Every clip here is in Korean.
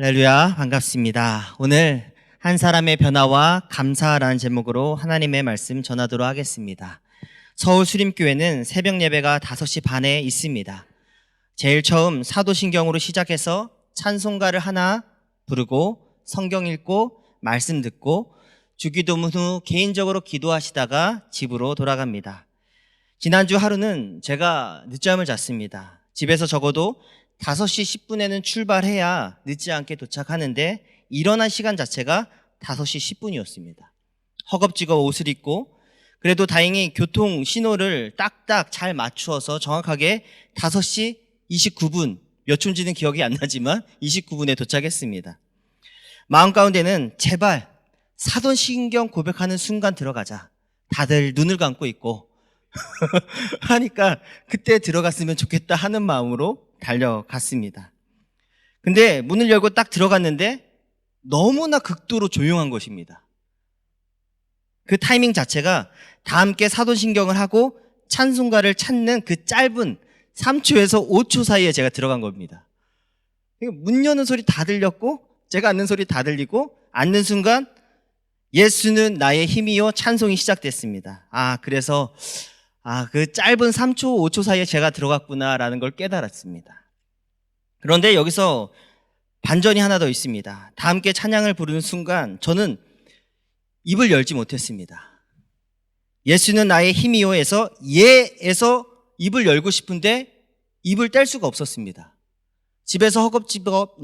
할렐루야, 반갑습니다. 오늘 한 사람의 변화와 감사라는 제목으로 하나님의 말씀 전하도록 하겠습니다. 서울 수림교회는 새벽 예배가 5시 반에 있습니다. 제일 처음 사도신경으로 시작해서 찬송가를 하나 부르고 성경 읽고 말씀 듣고 주기도문 후 개인적으로 기도하시다가 집으로 돌아갑니다. 지난주 하루는 제가 늦잠을 잤습니다. 집에서 적어도 5시 10분에는 출발해야 늦지 않게 도착하는데 일어난 시간 자체가 5시 10분이었습니다. 허겁지겁 옷을 입고 그래도 다행히 교통 신호를 딱딱 잘 맞추어서 정확하게 5시 29분, 몇 초인지는 기억이 안 나지만 29분에 도착했습니다. 마음 가운데는 제발 사도신경 고백하는 순간 들어가자. 다들 눈을 감고 있고 하니까 그때 들어갔으면 좋겠다 하는 마음으로 달려갔습니다. 근데 문을 열고 딱 들어갔는데 너무나 극도로 조용한 것입니다. 그 타이밍 자체가 다 함께 사도신경을 하고 찬송가를 찾는 그 짧은 3초에서 5초 사이에 제가 들어간 겁니다. 문 여는 소리 다 들렸고 제가 앉는 소리 다 들리고 앉는 순간 예수는 나의 힘이요 찬송이 시작됐습니다. 그래서 그 짧은 3초, 5초 사이에 제가 들어갔구나라는 걸 깨달았습니다. 그런데 여기서 반전이 하나 더 있습니다. 다 함께 찬양을 부르는 순간 저는 입을 열지 못했습니다. 예수는 나의 힘이요에서 예에서 입을 열고 싶은데 입을 뗄 수가 없었습니다. 집에서 허겁지겁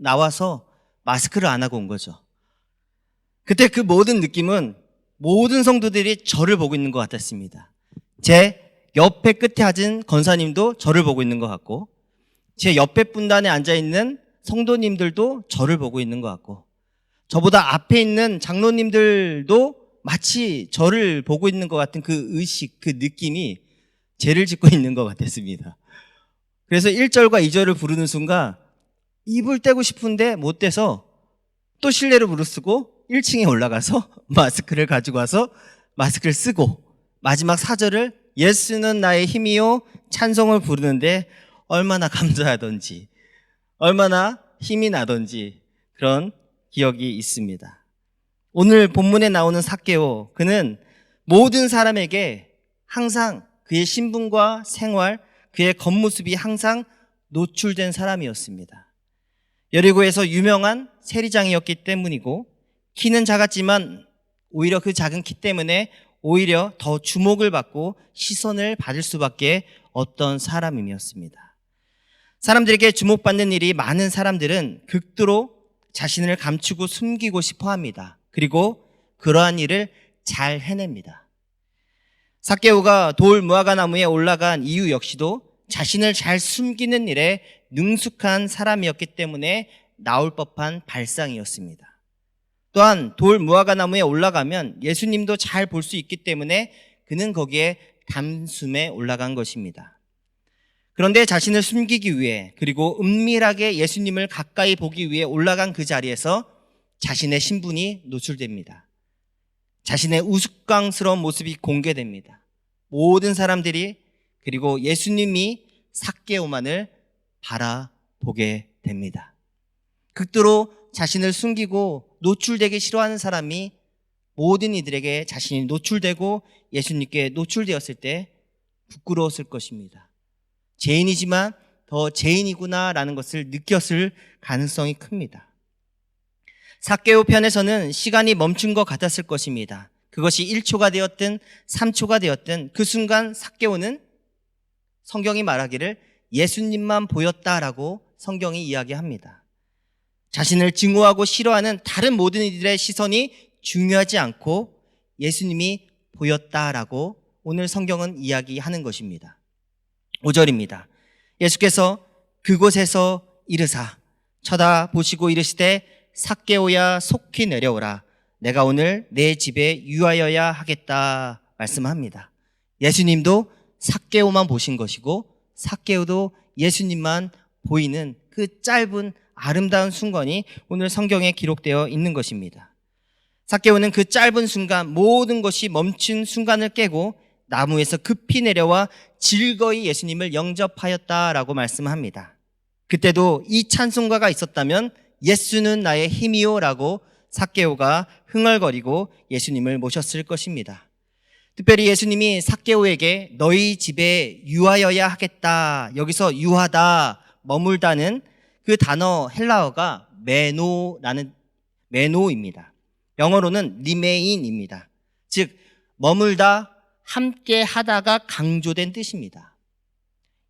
나와서 마스크를 안 하고 온 거죠. 그때 그 모든 느낌은 모든 성도들이 저를 보고 있는 것 같았습니다. 제 옆에 끝에 앉은 권사님도 저를 보고 있는 것 같고 제 옆에 분단에 앉아있는 성도님들도 저를 보고 있는 것 같고 저보다 앞에 있는 장로님들도 마치 저를 보고 있는 것 같은 그 의식, 그 느낌이 죄를 짓고 있는 것 같았습니다. 그래서 1절과 2절을 부르는 순간 입을 떼고 싶은데 못 떼서 또 실내로 무릎쓰고 1층에 올라가서 마스크를 가지고 와서 마스크를 쓰고 마지막 4절을 예수는 나의 힘이요 찬송을 부르는데 얼마나 감사하던지 얼마나 힘이 나던지 그런 기억이 있습니다. 오늘 본문에 나오는 삭개오, 그는 모든 사람에게 항상 그의 신분과 생활, 그의 겉모습이 항상 노출된 사람이었습니다. 여리고에서 유명한 세리장이었기 때문이고 키는 작았지만 오히려 그 작은 키 때문에 오히려 더 주목을 받고 시선을 받을 수밖에 없던 사람이었습니다. 사람들에게 주목받는 일이 많은 사람들은 극도로 자신을 감추고 숨기고 싶어 합니다. 그리고 그러한 일을 잘 해냅니다. 삭개오가 돌 무화과 나무에 올라간 이유 역시도 자신을 잘 숨기는 일에 능숙한 사람이었기 때문에 나올 법한 발상이었습니다. 또한 돌 무화과 나무에 올라가면 예수님도 잘 볼 수 있기 때문에 그는 거기에 담숨에 올라간 것입니다. 그런데 자신을 숨기기 위해 그리고 은밀하게 예수님을 가까이 보기 위해 올라간 그 자리에서 자신의 신분이 노출됩니다. 자신의 우스꽝스러운 모습이 공개됩니다. 모든 사람들이 그리고 예수님이 삭개오만을 바라보게 됩니다. 극도로 자신을 숨기고 노출되기 싫어하는 사람이 모든 이들에게 자신이 노출되고 예수님께 노출되었을 때 부끄러웠을 것입니다. 죄인이지만 더 죄인이구나라는 것을 느꼈을 가능성이 큽니다. 삭개오 편에서는 시간이 멈춘 것 같았을 것입니다. 그것이 1초가 되었든 3초가 되었든 그 순간 삭개오는 성경이 말하기를 예수님만 보였다라고 성경이 이야기합니다. 자신을 증오하고 싫어하는 다른 모든 이들의 시선이 중요하지 않고 예수님이 보였다라고 오늘 성경은 이야기하는 것입니다. 5절입니다. 예수께서 그곳에서 이르사 쳐다보시고 이르시되 삭개오야 속히 내려오라. 내가 오늘 내 집에 유하여야 하겠다 말씀합니다. 예수님도 삭개오만 보신 것이고 삭개오도 예수님만 보이는 그 짧은 아름다운 순간이 오늘 성경에 기록되어 있는 것입니다. 삭개오는 그 짧은 순간 모든 것이 멈춘 순간을 깨고 나무에서 급히 내려와 즐거이 예수님을 영접하였다라고 말씀합니다. 그때도 이 찬송가가 있었다면 예수는 나의 힘이요 라고 삭개오가 흥얼거리고 예수님을 모셨을 것입니다. 특별히 예수님이 삭개오에게 너희 집에 유하여야 하겠다, 여기서 유하다, 머물다는 그 단어 헬라어가 메노입니다. 영어로는 리메인입니다. 즉 머물다, 함께 하다가 강조된 뜻입니다.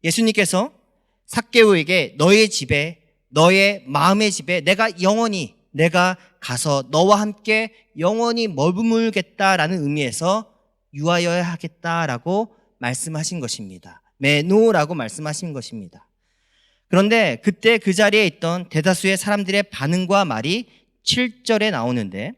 예수님께서 삭개오에게 너의 집에, 너의 마음의 집에 내가 가서 너와 함께 영원히 머물겠다라는 의미에서 유하여야 하겠다라고 말씀하신 것입니다. 메노라고 말씀하신 것입니다. 그런데 그때 그 자리에 있던 대다수의 사람들의 반응과 말이 7절에 나오는데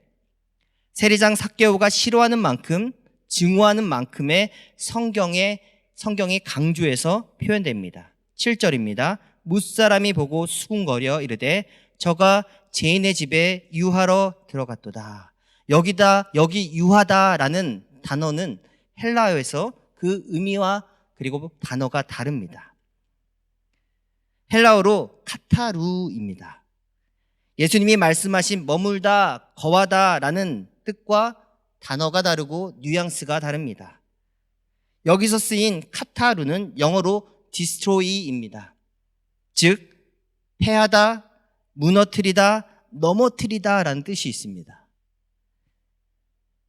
세리장 삭개오가 싫어하는 만큼, 증오하는 만큼의 성경이 강조해서 표현됩니다. 7절입니다. 뭇사람이 보고 수군거려 이르되 저가 죄인의 집에 유하러 들어갔도다. 여기 유하다라는 단어는 헬라어에서 그 의미와 그리고 단어가 다릅니다. 헬라어로 카타루입니다. 예수님이 말씀하신 머물다, 거하다라는 뜻과 단어가 다르고 뉘앙스가 다릅니다. 여기서 쓰인 카타루는 영어로 destroy입니다. 즉 패하다, 무너뜨리다, 넘어뜨리다 라는 뜻이 있습니다.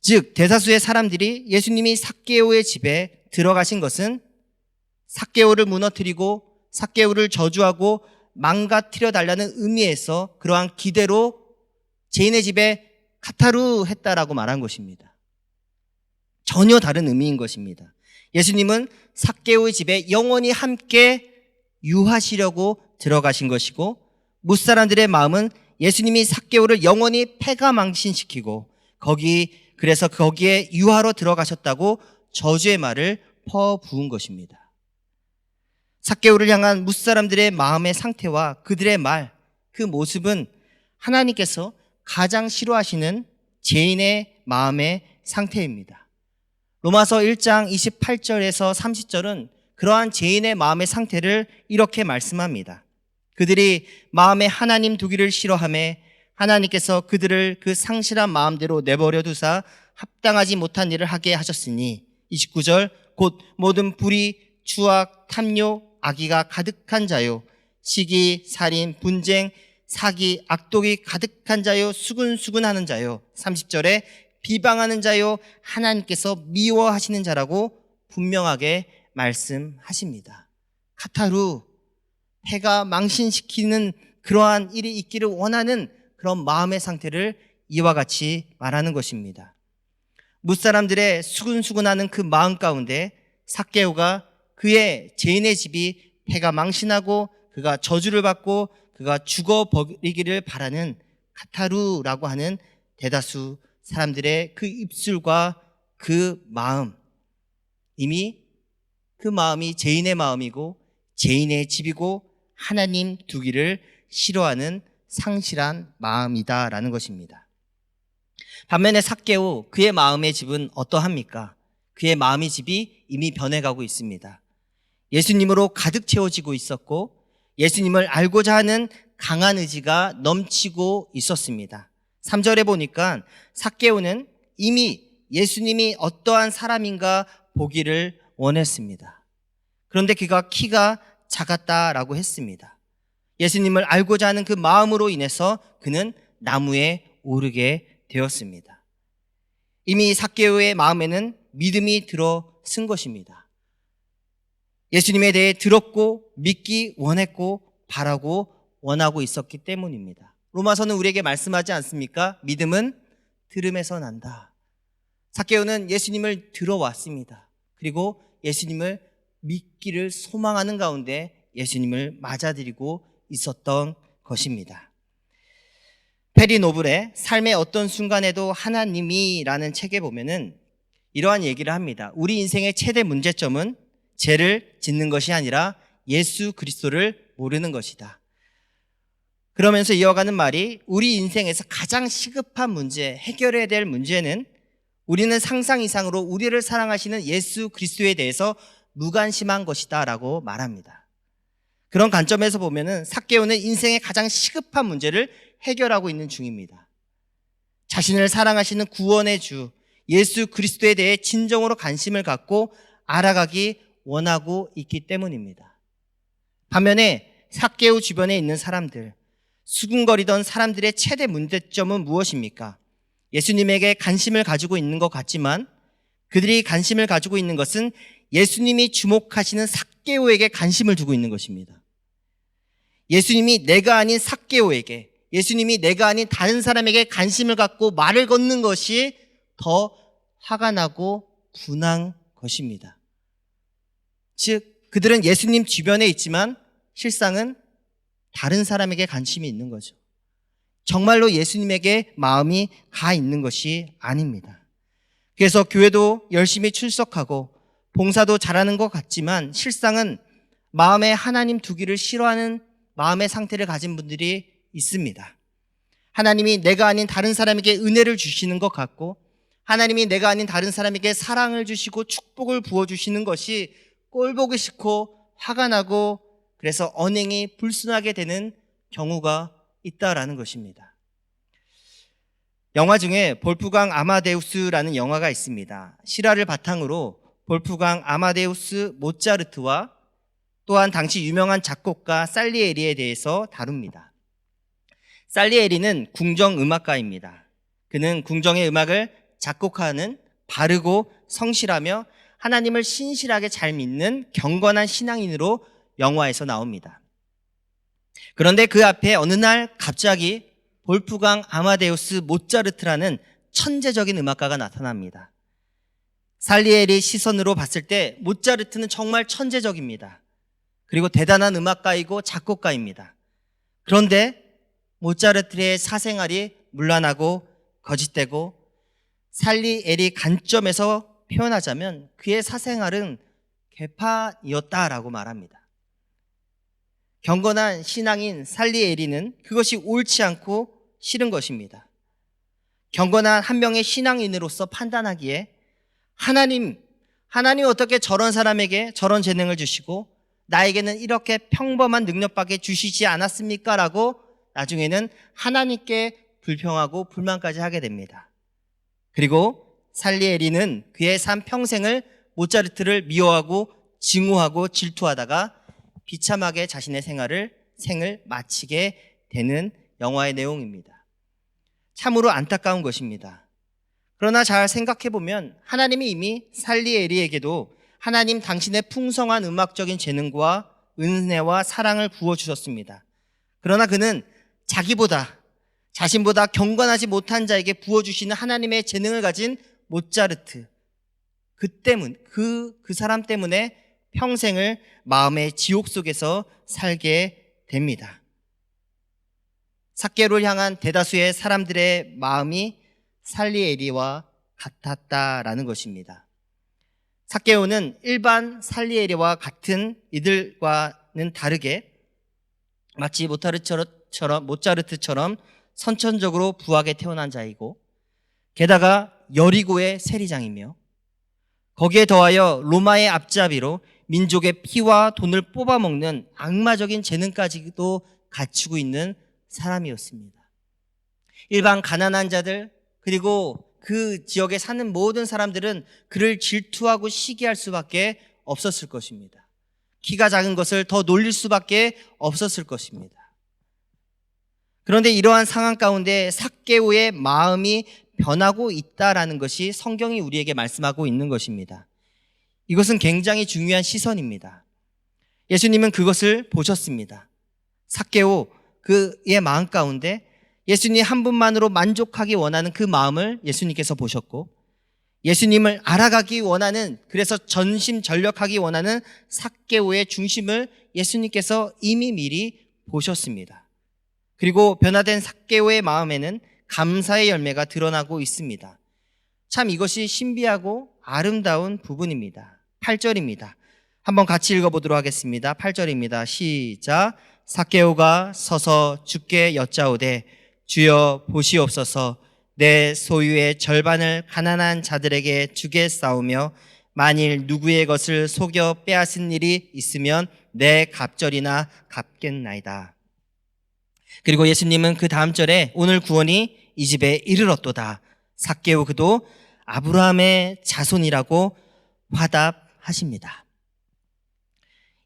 즉 대다수의 사람들이 예수님이 삭개오의 집에 들어가신 것은 삭개오를 무너뜨리고 삭개오를 저주하고 망가뜨려 달라는 의미에서 그러한 기대로 죄인의 집에 카타루 했다라고 말한 것입니다. 전혀 다른 의미인 것입니다. 예수님은 삭개오의 집에 영원히 함께 유하시려고 들어가신 것이고 뭇사람들의 마음은 예수님이 삭개오를 영원히 패가망신시키고 그래서 거기에 유하러 들어가셨다고 저주의 말을 퍼부은 것입니다. 삭개오를 향한 뭇사람들의 마음의 상태와 그들의 말, 그 모습은 하나님께서 가장 싫어하시는 죄인의 마음의 상태입니다. 로마서 1장 28절에서 30절은 그러한 죄인의 마음의 상태를 이렇게 말씀합니다. 그들이 마음에 하나님 두기를 싫어하며 하나님께서 그들을 그 상실한 마음대로 내버려 두사 합당하지 못한 일을 하게 하셨으니 29절 곧 모든 불의, 추악, 탐욕, 악의가 가득한 자요 시기, 살인, 분쟁, 사기, 악독이 가득한 자요 수군수군하는 자요 30절에 비방하는 자요 하나님께서 미워하시는 자라고 분명하게 말씀하십니다. 카타루, 패가 망신시키는 그러한 일이 있기를 원하는 그런 마음의 상태를 이와 같이 말하는 것입니다. 뭇사람들의 수군수군하는 그 마음 가운데 삭개오가 그의 죄인의 집이 패가 망신하고 그가 저주를 받고 그가 죽어버리기를 바라는 카타루라고 하는 대다수 사람들의 그 입술과 그 마음, 이미 그 마음이 죄인의 마음이고 죄인의 집이고 하나님 두기를 싫어하는 상실한 마음이다라는 것입니다. 반면에 삭개오, 그의 마음의 집은 어떠합니까? 그의 마음의 집이 이미 변해가고 있습니다. 예수님으로 가득 채워지고 있었고 예수님을 알고자 하는 강한 의지가 넘치고 있었습니다. 3절에 보니까 삭개오는 이미 예수님이 어떠한 사람인가 보기를 원했습니다. 그런데 그가 키가 작았다라고 했습니다. 예수님을 알고자 하는 그 마음으로 인해서 그는 나무에 오르게 되었습니다. 이미 삭개오의 마음에는 믿음이 들어선 것입니다. 예수님에 대해 들었고 믿기 원했고 바라고 원하고 있었기 때문입니다. 로마서는 우리에게 말씀하지 않습니까? 믿음은 들음에서 난다. 삭개오는 예수님을 들어왔습니다. 그리고 예수님을 믿기를 소망하는 가운데 예수님을 맞아들이고 있었던 것입니다. 페리 노블의 삶의 어떤 순간에도 하나님이라는 책에 보면은 이러한 얘기를 합니다. 우리 인생의 최대 문제점은 죄를 짓는 것이 아니라 예수 그리스도를 모르는 것이다. 그러면서 이어가는 말이 우리 인생에서 가장 시급한 문제, 해결해야 될 문제는 우리는 상상 이상으로 우리를 사랑하시는 예수 그리스도에 대해서 무관심한 것이다 라고 말합니다. 그런 관점에서 보면은 삭개오는 인생의 가장 시급한 문제를 해결하고 있는 중입니다. 자신을 사랑하시는 구원의 주 예수 그리스도에 대해 진정으로 관심을 갖고 알아가기 원하고 있기 때문입니다. 반면에 삭개오 주변에 있는 사람들, 수군거리던 사람들의 최대 문제점은 무엇입니까? 예수님에게 관심을 가지고 있는 것 같지만 그들이 관심을 가지고 있는 것은 예수님이 주목하시는 삭개오에게 관심을 두고 있는 것입니다. 예수님이 내가 아닌 삭개오에게, 예수님이 내가 아닌 다른 사람에게 관심을 갖고 말을 걷는 것이 더 화가 나고 분한 것입니다. 즉, 그들은 예수님 주변에 있지만 실상은 다른 사람에게 관심이 있는 거죠. 정말로 예수님에게 마음이 가 있는 것이 아닙니다. 그래서 교회도 열심히 출석하고 봉사도 잘하는 것 같지만 실상은 마음에 하나님 두기를 싫어하는 마음의 상태를 가진 분들이 있습니다. 하나님이 내가 아닌 다른 사람에게 은혜를 주시는 것 같고 하나님이 내가 아닌 다른 사람에게 사랑을 주시고 축복을 부어주시는 것이 꼴보기 싫고 화가 나고 그래서 언행이 불순하게 되는 경우가 있다라는 것입니다. 영화 중에 볼프강 아마데우스라는 영화가 있습니다. 실화를 바탕으로 볼프강 아마데우스 모차르트와 또한 당시 유명한 작곡가 살리에리에 대해서 다룹니다. 살리에리는 궁정음악가입니다. 그는 궁정의 음악을 작곡하는 바르고 성실하며 하나님을 신실하게 잘 믿는 경건한 신앙인으로 영화에서 나옵니다. 그런데 그 앞에 어느 날 갑자기 볼프강 아마데우스 모차르트라는 천재적인 음악가가 나타납니다. 살리에리 시선으로 봤을 때 모차르트는 정말 천재적입니다. 그리고 대단한 음악가이고 작곡가입니다. 그런데 모차르트의 사생활이 문란하고 거짓되고 살리에리 관점에서 표현하자면 그의 사생활은 개판이었다라고 말합니다. 경건한 신앙인 살리에리는 그것이 옳지 않고 싫은 것입니다. 경건한 한 명의 신앙인으로서 판단하기에 하나님 어떻게 저런 사람에게 저런 재능을 주시고 나에게는 이렇게 평범한 능력밖에 주시지 않았습니까? 라고 나중에는 하나님께 불평하고 불만까지 하게 됩니다. 그리고 살리에리는 그의 삶 평생을 모차르트를 미워하고 증오하고 질투하다가 비참하게 자신의 생을 마치게 되는 영화의 내용입니다. 참으로 안타까운 것입니다. 그러나 잘 생각해보면 하나님이 이미 살리에리에게도 하나님 당신의 풍성한 음악적인 재능과 은혜와 사랑을 부어주셨습니다. 그러나 그는 자신보다 경건하지 못한 자에게 부어주시는 하나님의 재능을 가진 모차르트, 그 사람 때문에 평생을 마음의 지옥 속에서 살게 됩니다. 삭개오를 향한 대다수의 사람들의 마음이 살리에리와 같았다라는 것입니다. 삭개오는 일반 살리에리와 같은 이들과는 다르게 마치 모차르트처럼 선천적으로 부하게 태어난 자이고 게다가 여리고의 세리장이며 거기에 더하여 로마의 앞잡이로 민족의 피와 돈을 뽑아먹는 악마적인 재능까지도 갖추고 있는 사람이었습니다. 일반 가난한 자들 그리고 그 지역에 사는 모든 사람들은 그를 질투하고 시기할 수밖에 없었을 것입니다. 키가 작은 것을 더 놀릴 수밖에 없었을 것입니다. 그런데 이러한 상황 가운데 삭개오의 마음이 변하고 있다라는 것이 성경이 우리에게 말씀하고 있는 것입니다. 이것은 굉장히 중요한 시선입니다. 예수님은 그것을 보셨습니다. 삭개오 그의 마음 가운데 예수님 한 분만으로 만족하기 원하는 그 마음을 예수님께서 보셨고 예수님을 알아가기 원하는 그래서 전심전력하기 원하는 삭개오의 중심을 예수님께서 이미 미리 보셨습니다. 그리고 변화된 삭개오의 마음에는 감사의 열매가 드러나고 있습니다. 참 이것이 신비하고 아름다운 부분입니다. 8절입니다. 한번 같이 읽어보도록 하겠습니다. 8절입니다. 시작. 삭개오가 서서 주께 여짜오되 주여 보시옵소서 내 소유의 절반을 가난한 자들에게 주겠사오며 만일 누구의 것을 속여 빼앗은 일이 있으면 내 갑절이나 갚겠나이다. 그리고 예수님은 그 다음 절에 오늘 구원이 이 집에 이르렀도다. 삭개오 그도 아브라함의 자손이라고 화답하십니다.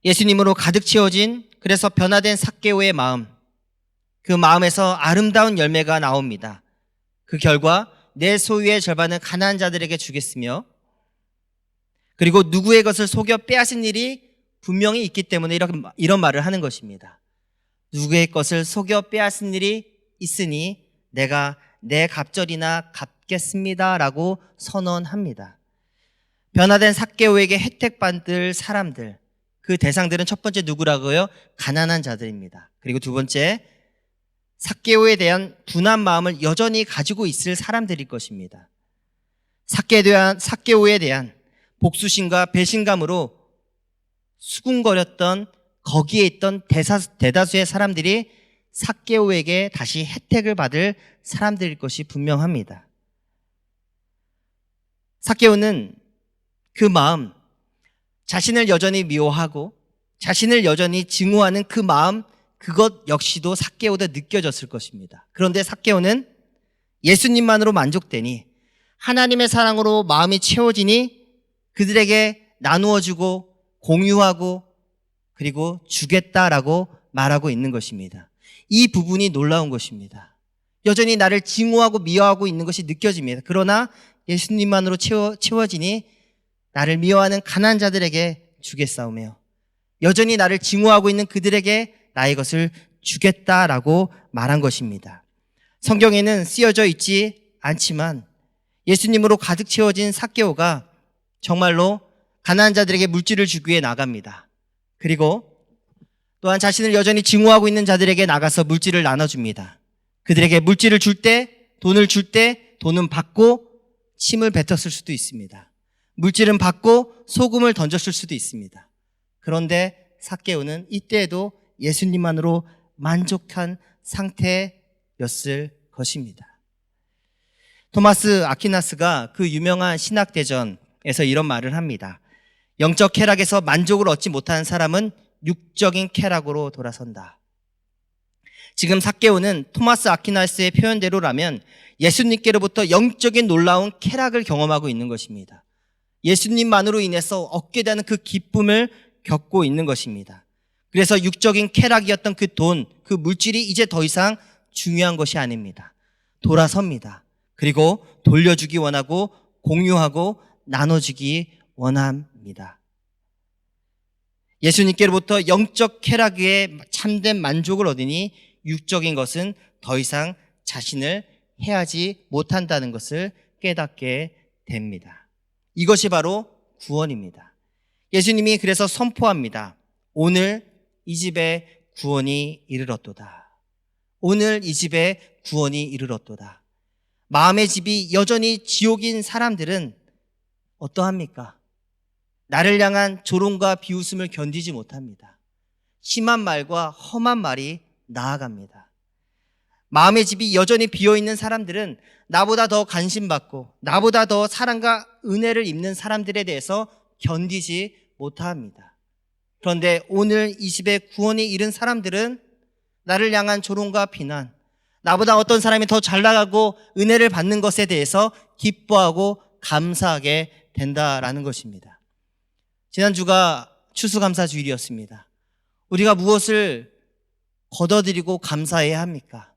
예수님으로 가득 채워진, 그래서 변화된 삭개오의 마음, 그 마음에서 아름다운 열매가 나옵니다. 그 결과 내 소유의 절반은 가난한 자들에게 주겠으며, 그리고 누구의 것을 속여 빼앗은 일이 분명히 있기 때문에 이런 말을 하는 것입니다. 누구의 것을 속여 빼앗은 일이 있으니 내가 내 갑절이나 갚겠습니다 라고 선언합니다. 변화된 삭개오에게 혜택받을 사람들, 그 대상들은 첫 번째 누구라고요? 가난한 자들입니다. 그리고 두 번째, 삭개오에 대한 분한 마음을 여전히 가지고 있을 사람들일 것입니다. 삭개오에 대한 복수심과 배신감으로 수군거렸던, 거기에 있던 대다수의 사람들이 삭개오에게 다시 혜택을 받을 사람들일 것이 분명합니다. 삭개오는 그 마음, 자신을 여전히 미워하고 자신을 여전히 증오하는 그 마음, 그것 역시도 삭개오도 느껴졌을 것입니다. 그런데 삭개오는 예수님만으로 만족되니, 하나님의 사랑으로 마음이 채워지니 그들에게 나누어주고 공유하고 그리고 주겠다라고 말하고 있는 것입니다. 이 부분이 놀라운 것입니다. 여전히 나를 증오하고 미워하고 있는 것이 느껴집니다. 그러나 예수님만으로 채워지니 나를 미워하는 가난한 자들에게 주겠사오며, 여전히 나를 증오하고 있는 그들에게 나의 것을 주겠다라고 말한 것입니다. 성경에는 쓰여져 있지 않지만 예수님으로 가득 채워진 삭개오가 정말로 가난한 자들에게 물질을 주기 위해 나갑니다. 그리고 또한 자신을 여전히 증오하고 있는 자들에게 나가서 물질을 나눠줍니다. 그들에게 물질을 줄 때, 돈을 줄 때, 돈은 받고 침을 뱉었을 수도 있습니다. 물질은 받고 소금을 던졌을 수도 있습니다. 그런데 삭개오는 이때에도 예수님만으로 만족한 상태였을 것입니다. 토마스 아퀴나스가 그 유명한 신학대전에서 이런 말을 합니다. 영적 쾌락에서 만족을 얻지 못하는 사람은 육적인 쾌락으로 돌아선다. 지금 삭개오는 토마스 아퀴나스의 표현대로라면 예수님께로부터 영적인 놀라운 쾌락을 경험하고 있는 것입니다. 예수님만으로 인해서 얻게 되는 그 기쁨을 겪고 있는 것입니다. 그래서 육적인 쾌락이었던 그 돈, 그 물질이 이제 더 이상 중요한 것이 아닙니다. 돌아섭니다. 그리고 돌려주기 원하고 공유하고 나눠주기 원합니다. 예수님께로부터 영적 쾌락에 참된 만족을 얻으니 육적인 것은 더 이상 자신을 해하지 못한다는 것을 깨닫게 됩니다. 이것이 바로 구원입니다. 예수님이 그래서 선포합니다. 오늘 이 집에 구원이 이르렀도다. 오늘 이 집에 구원이 이르렀도다. 마음의 집이 여전히 지옥인 사람들은 어떠합니까? 나를 향한 조롱과 비웃음을 견디지 못합니다. 심한 말과 험한 말이 나아갑니다. 마음의 집이 여전히 비어있는 사람들은 나보다 더 관심받고 나보다 더 사랑과 은혜를 입는 사람들에 대해서 견디지 못합니다. 그런데 오늘 이 집에 구원이 이른 사람들은 나를 향한 조롱과 비난, 나보다 어떤 사람이 더 잘 나가고 은혜를 받는 것에 대해서 기뻐하고 감사하게 된다라는 것입니다. 지난주가 추수감사주일이었습니다. 우리가 무엇을 거둬들이고 감사해야 합니까?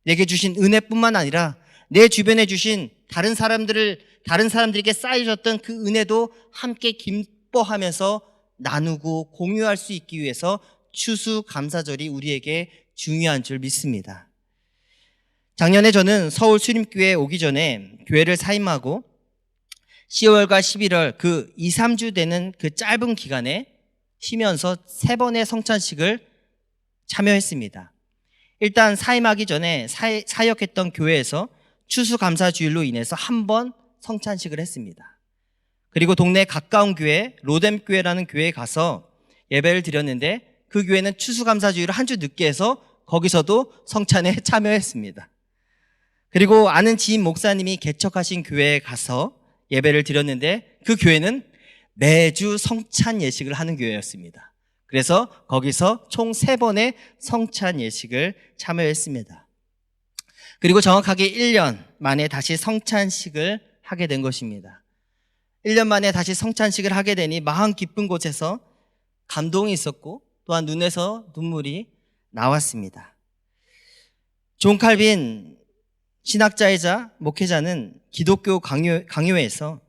내게 주신 은혜뿐만 아니라 내 주변에 주신 다른 사람들에게 쌓여졌던 그 은혜도 함께 기뻐하면서 나누고 공유할 수 있기 위해서 추수감사절이 우리에게 중요한 줄 믿습니다. 작년에 저는 서울 수림교회에 오기 전에 교회를 사임하고 10월과 11월 그 2, 3주 되는 그 짧은 기간에 쉬면서 3번의 성찬식을 참여했습니다. 일단 사임하기 전에 사역했던 교회에서 추수감사주일로 인해서 한 번 성찬식을 했습니다. 그리고 동네 가까운 교회, 로뎀교회라는 교회에 가서 예배를 드렸는데 그 교회는 추수감사주일을 한 주 늦게 해서 거기서도 성찬에 참여했습니다. 그리고 아는 지인 목사님이 개척하신 교회에 가서 예배를 드렸는데 그 교회는 매주 성찬 예식을 하는 교회였습니다. 그래서 거기서 총 3번의 성찬 예식을 참여했습니다. 그리고 정확하게 1년 만에 다시 성찬식을 하게 된 것입니다. 1년 만에 다시 성찬식을 하게 되니 마음 기쁜 곳에서 감동이 있었고 또한 눈에서 눈물이 나왔습니다. 존 칼빈 신학자이자 목회자는 기독교 강요에서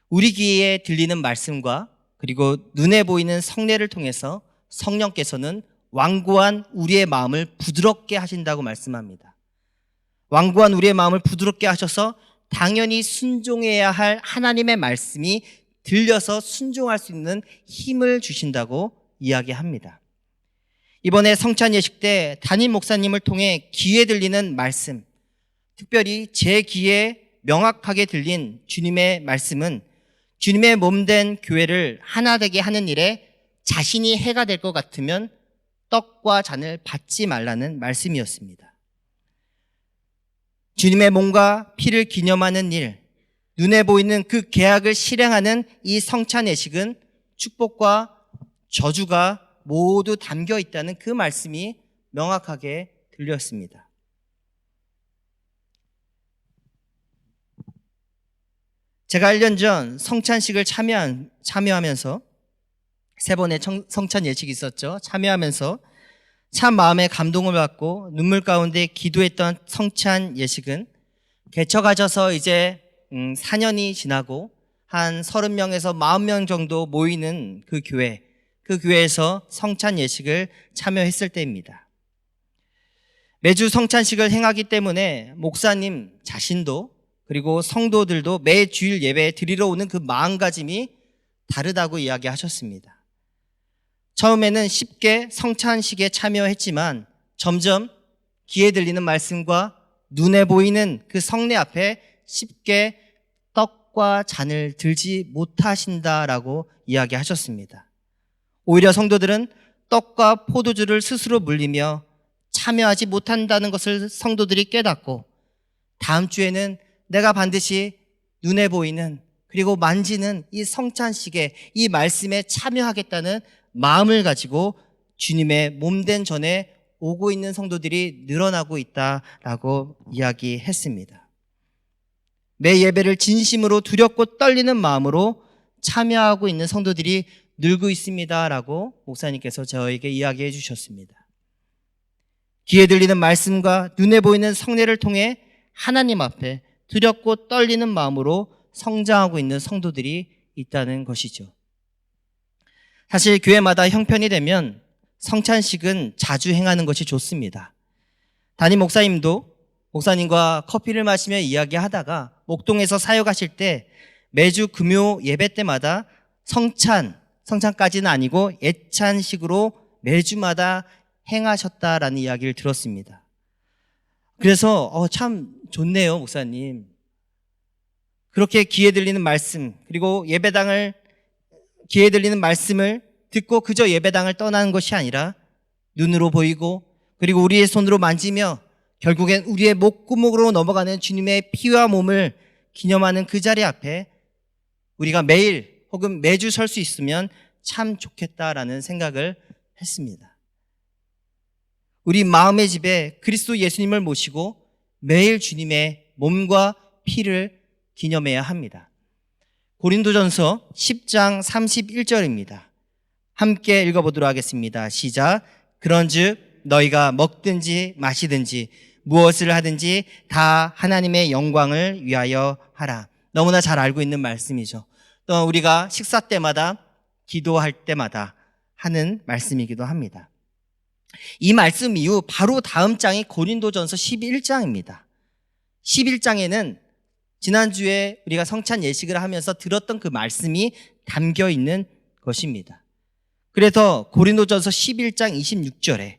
우리 귀에 들리는 말씀과 그리고 눈에 보이는 성례를 통해서 성령께서는 완고한 우리의 마음을 부드럽게 하신다고 말씀합니다. 완고한 우리의 마음을 부드럽게 하셔서 당연히 순종해야 할 하나님의 말씀이 들려서 순종할 수 있는 힘을 주신다고 이야기합니다. 이번에 성찬 예식 때 담임 목사님을 통해 귀에 들리는 말씀, 특별히 제 귀에 명확하게 들린 주님의 말씀은 주님의 몸된 교회를 하나 되게 하는 일에 자신이 해가 될 것 같으면 떡과 잔을 받지 말라는 말씀이었습니다. 주님의 몸과 피를 기념하는 일, 눈에 보이는 그 계약을 실행하는 이 성찬 예식은 축복과 저주가 모두 담겨 있다는 그 말씀이 명확하게 들렸습니다. 제가 1년 전 성찬식을 참여하면서 3번의 성찬 예식이 있었죠. 참여하면서 참 마음에 감동을 받고 눈물 가운데 기도했던 성찬 예식은 개척하셔서 이제 4년이 지나고 한 30명에서 40명 정도 모이는 그 교회에서 성찬 예식을 참여했을 때입니다. 매주 성찬식을 행하기 때문에 목사님 자신도 그리고 성도들도 매 주일 예배 드리러 오는 그 마음가짐이 다르다고 이야기하셨습니다. 처음에는 쉽게 성찬식에 참여했지만 점점 귀에 들리는 말씀과 눈에 보이는 그 성례 앞에 쉽게 떡과 잔을 들지 못하신다라고 이야기하셨습니다. 오히려 성도들은 떡과 포도주를 스스로 물리며 참여하지 못한다는 것을 성도들이 깨닫고 다음 주에는 내가 반드시 눈에 보이는 그리고 만지는 이 성찬식에 이 말씀에 참여하겠다는 마음을 가지고 주님의 몸된 전에 오고 있는 성도들이 늘어나고 있다라고 이야기했습니다. 매 예배를 진심으로 두렵고 떨리는 마음으로 참여하고 있는 성도들이 늘고 있습니다라고 목사님께서 저에게 이야기해 주셨습니다. 귀에 들리는 말씀과 눈에 보이는 성례를 통해 하나님 앞에 두렵고 떨리는 마음으로 성장하고 있는 성도들이 있다는 것이죠. 사실 교회마다 형편이 되면 성찬식은 자주 행하는 것이 좋습니다. 담임 목사님과 커피를 마시며 이야기하다가 목동에서 사역하실 때 매주 금요 예배 때마다 성찬까지는 아니고 예찬식으로 매주마다 행하셨다라는 이야기를 들었습니다. 그래서 참 좋네요, 목사님. 그렇게 귀에 들리는 말씀, 그리고 귀에 들리는 말씀을 듣고 그저 예배당을 떠나는 것이 아니라 눈으로 보이고 그리고 우리의 손으로 만지며 결국엔 우리의 목구멍으로 넘어가는 주님의 피와 몸을 기념하는 그 자리 앞에 우리가 매일 혹은 매주 설 수 있으면 참 좋겠다라는 생각을 했습니다. 우리 마음의 집에 그리스도 예수님을 모시고 매일 주님의 몸과 피를 기념해야 합니다. 고린도전서 10장 31절입니다. 함께 읽어보도록 하겠습니다. 시작. 그런즉 너희가 먹든지 마시든지 무엇을 하든지 다 하나님의 영광을 위하여 하라. 너무나 잘 알고 있는 말씀이죠. 또 우리가 식사 때마다 기도할 때마다 하는 말씀이기도 합니다. 이 말씀 이후 바로 다음 장이 고린도전서 11장입니다. 11장에는 지난주에 우리가 성찬 예식을 하면서 들었던 그 말씀이 담겨 있는 것입니다. 그래서 고린도전서 11장 26절에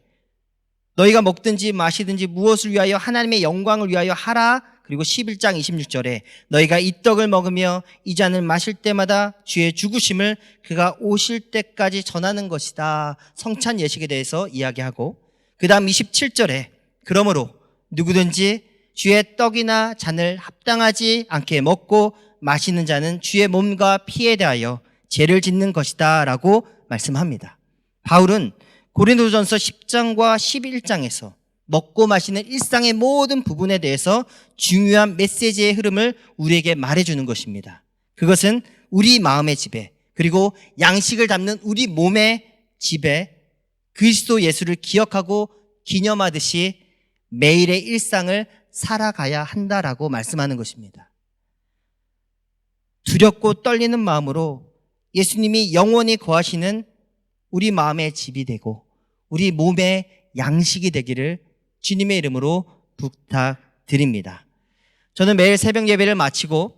너희가 먹든지 마시든지 무엇을 위하여 하나님의 영광을 위하여 하라. 그리고 11장 26절에 너희가 이 떡을 먹으며 이 잔을 마실 때마다 주의 죽으심을 그가 오실 때까지 전하는 것이다. 성찬 예식에 대해서 이야기하고 그 다음 27절에 그러므로 누구든지 주의 떡이나 잔을 합당하지 않게 먹고 마시는 자는 주의 몸과 피에 대하여 죄를 짓는 것이다 라고 말씀합니다. 바울은 고린도전서 10장과 11장에서 먹고 마시는 일상의 모든 부분에 대해서 중요한 메시지의 흐름을 우리에게 말해주는 것입니다. 그것은 우리 마음의 지배, 그리고 양식을 담는 우리 몸의 지배, 그리스도 예수를 기억하고 기념하듯이 매일의 일상을 살아가야 한다라고 말씀하는 것입니다. 두렵고 떨리는 마음으로 예수님이 영원히 거하시는 우리 마음의 집이 되고 우리 몸의 양식이 되기를 주님의 이름으로 부탁드립니다. 저는 매일 새벽 예배를 마치고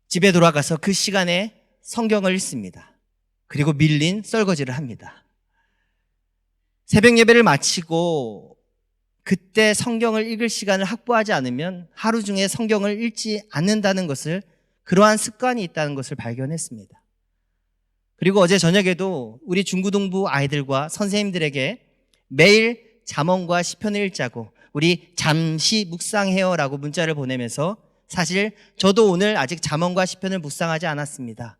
집에 돌아가서 그 시간에 성경을 읽습니다. 그리고 밀린 설거지를 합니다. 새벽 예배를 마치고 그때 성경을 읽을 시간을 확보하지 않으면 하루 중에 성경을 읽지 않는다는 것을, 그러한 습관이 있다는 것을 발견했습니다. 그리고 어제 저녁에도 우리 중고등부 아이들과 선생님들에게 매일 잠언과 시편을 읽자고, 우리 잠시 묵상해요라고 문자를 보내면서, 사실 저도 오늘 아직 잠언과 시편을 묵상하지 않았습니다.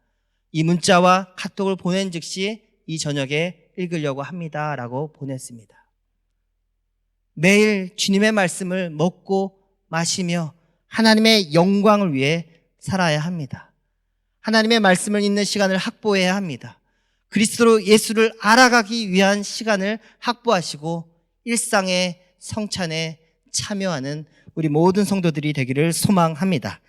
이 문자와 카톡을 보낸 즉시 이 저녁에 읽으려고 합니다라고 보냈습니다. 매일 주님의 말씀을 먹고 마시며 하나님의 영광을 위해 살아야 합니다. 하나님의 말씀을 읽는 시간을 확보해야 합니다. 그리스도 예수를 알아가기 위한 시간을 확보하시고 일상의 성찬에 참여하는 우리 모든 성도들이 되기를 소망합니다.